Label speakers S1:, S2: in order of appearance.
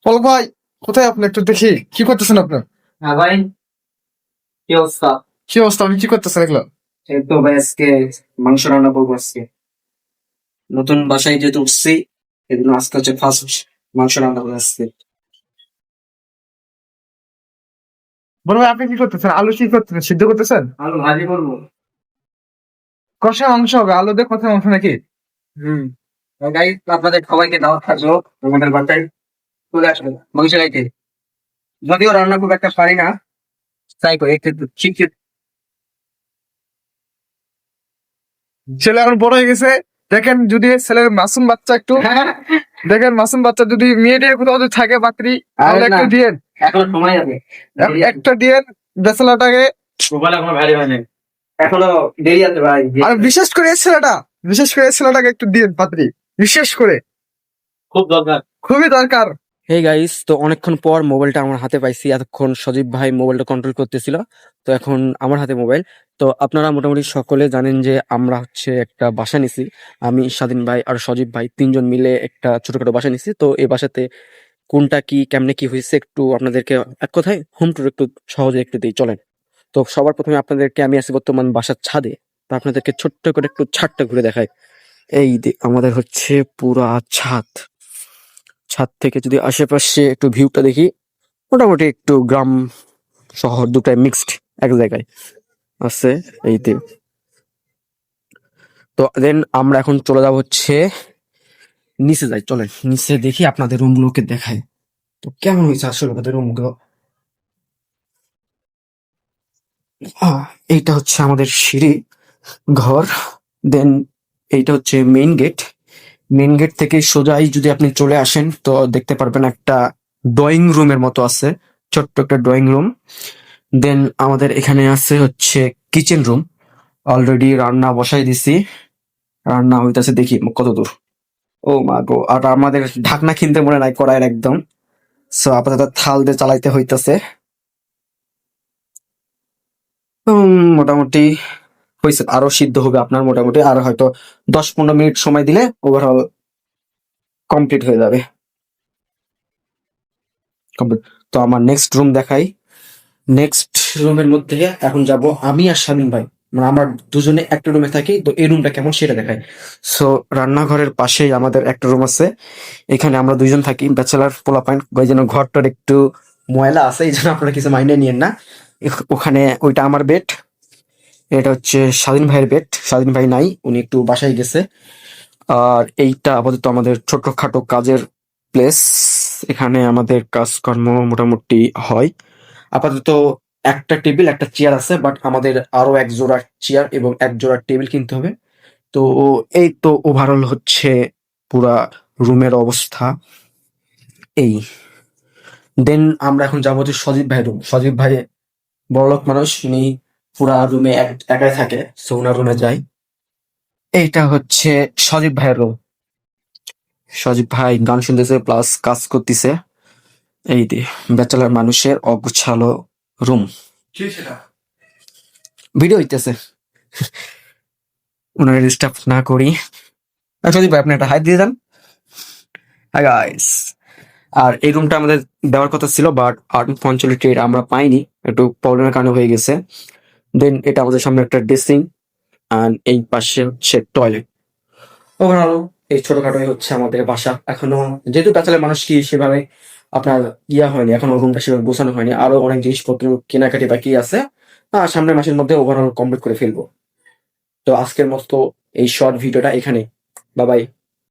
S1: পলক ভাই, কোথায় আপনি? একটু দেখি কি করতেছেন আপনি?
S2: হ্যাঁ ভাই, কি অবস্থা?
S1: কি অবস্থা? আমি কি করতেছেন এগুলো?
S2: এই তো ভাই, আজকে মাংস রান্না করবো। আজকে নতুন বাসায় যেহেতু উঠছি, এই জন্য আজকে হচ্ছে ফার্স্ট মাংস রান্না করে আসছে।
S1: বড় ভাই, আপনি কি করতেছেন? আলু কি করতেছেন? সিদ্ধ করতেছেন?
S2: আলু ভাজি করবো।
S1: কষা মাংস হবে? আলু দিয়ে কষা মাংস নাকি?
S2: হুম। গাইস, আপনাদের সবাইকে দাওয়াত থাকলো আমাদের বাসায়, চলে আসবে মাংস খাইতে। যদিও রান্না খুব একটা পারি না, ট্রাই করি একটু একটু শিখছি।
S1: ছেলে এখন বড় হয়ে গেছে। দেখেন, যদি ছেলের মাসুম বাচ্চা একটু দেখেন, মাসুম বাচ্চা যদি মেয়ে দিয়ে কোথাও যদি থাকে বাকরি,
S2: আরে
S1: তাহলে
S2: না,
S1: একটু দিয়েন।
S2: এখনো সময় আছে। দেরি আছে।
S1: একটা দিয়েন বেচালাটাকে।
S2: প্রোফাইল এখনো ভারী হয়নি, এখনো দেরি আছে ভাই।
S1: আর বিশেষ করে এই ছেলেটাকে একটু দিয়েন পাত্রী, বিশেষ করে।
S2: খুব দরকার।
S1: খুবই দরকার।
S3: হে গাইস, তো অনেকক্ষণ পর মোবাইলটা আমার হাতে পাইছি। এতক্ষণ সজীব ভাই মোবাইলটা কন্ট্রোল করতেছিল, তো এখন আমার হাতে মোবাইল। তো আপনারা মোটামুটি সকলে জানেন যে আমরা হচ্ছে একটা বাসা নিছি। আমি, স্বাধীন ভাই আর সজীব ভাই তিনজন মিলে একটা ছোটখাটো বাসা নিছি। তো এই বাসাতে কোনটা কি কেমনে কি হয়েছে একটু আপনাদেরকে এক কথায় হোম ট্যুর একটু সহজে একটু দিই, চলেন। তো সবার প্রথমে আপনাদেরকে আমি আছি বর্তমান বাসার ছাদে। তো আপনাদেরকে ছোট্ট করে একটু ছাদটা ঘুরে দেখাই। এই আমাদের হচ্ছে পুরা ছাদ। ছাদ থেকে যদি আশেপাশে একটু ভিউটা দেখি, মোটামুটি একটু গ্রাম শহর দুটাই মিক্সড এক জায়গায় আছে। এইতে তো দেন আমরা এখন চলে যাব হচ্ছে নিচে, যাই চলেন নিচে দেখি, আপনাদের রুমগুলোকে দেখাই। তো কেমন হয়েছে আসলে আমাদের রুমগুলো। আহ, এইটা হচ্ছে আমাদের সিঁড়ি ঘর। দেন এইটা হচ্ছে মেইন গেট। মেইন গেট থেকে সোজাই যদি আপনি চলে আসেন তো দেখতে পারবেন একটা ড্রয়িং রুমের মতো আছে, ছোট্ট একটা ড্রয়িং রুম। দেন আমাদের এখানে আছে হচ্ছে কিচেন রুম। অলরেডি রান্না বসাই দিছি, রান্না হইতাছে, দেখি কত দূর। ও মা গো, আর আমাদের ঢাকনা কিনতে মনে নাই কড়াইয়ের একদম। সো আপাতত থাল দিয়ে চালাইতে হইতাছে। মোটামুটি হয়েছে, আরো সিদ্ধ হবে আপনার মোটামুটি আর হয়তো 10-15 মিনিট সময় দিলে ওভারঅল কমপ্লিট হয়ে যাবে। Complete। তো আমার নেক্সট রুম দেখাই। নেক্সট রুমের মধ্যে এখন যাব আমি আর স্বামীন ভাই, মানে আমরা দুজনে একটা রুমে থাকি। তো এই রুমটা কেমন সেটা দেখাই। সো রান্নাঘরের পাশেই আমাদের একটা রুম আছে, এখানে আমরা দুইজন থাকি, ব্যাচেলার পোলাপাইন। ওই জন্য ঘরটার একটু ময়লা আছে, এই জন্য আপনারা কিছু মাইন্ডে নিয়েন না। ওখানে ওইটা আমার বেড, এটা হচ্ছে স্বাধীন ভাইয়ের বেড। স্বাধীন ভাই নাই, উনি একটু বাসায় গেছে। আর এইটা আপাতত আমাদের ছোটখাটো কাজের প্লেস, এখানে আমাদের কাজকর্ম মোটামুটি হয়। আপাতত একটা টেবিল একটা চেয়ার আছে, বাট আমাদের আরো এক জোড়া চেয়ার এবং এক জোড়া টেবিল কিনতে হবে। তো এই তো ওভারঅল হচ্ছে পুরা রুমের অবস্থা এই। দেন আমরা এখন যাবো হচ্ছে সজীব ভাই রুম। সজীব ভাই বড়লোক মানুষ, উনি পুরা রুমে একাই থাকে, সো ওনার রুমে যাই। এইটা হচ্ছে সজীব ভাইয়ের রুম। সজীব ভাই গান শুনতেছে প্লাস কাজ করতেছে। এই যে ব্যাচেলার মানুষের অগোছালো রুম, ভিডিও হইতেছে, ওনার ডিস্টার্ব না করি। সজীব ভাই, আপনি একটা হাই দিয়ে দেন। Hi guys. আর এই রুমটা আমাদের দেওয়ার কথা ছিল, বাট আনফর্চুনেটলি এটা আমরা পাইনি, একটু প্রবলেমের কারণে হয়ে গেছে। দেন এটা আমাদের সামনে একটা ড্রেসিং, আর এই পাশে হচ্ছে টয়লেট। ওভারঅল এই ছোটখাটোই হচ্ছে আমাদের বাসা। এখনো যেহেতু ব্যাচেলার মানুষ কি সেভাবে আপনার ইয়া হয়নি, এখনো রুমটা সেভাবে গোছানো হয়নি, আরো অনেক জিনিসপত্র কেনাকাটি বাকি আছে। সামনের মাসের মধ্যে ওভারঅল কমপ্লিট করে ফেলবো। তো আজকের মতো এই শর্ট ভিডিওটা এখানে, বাই বাই।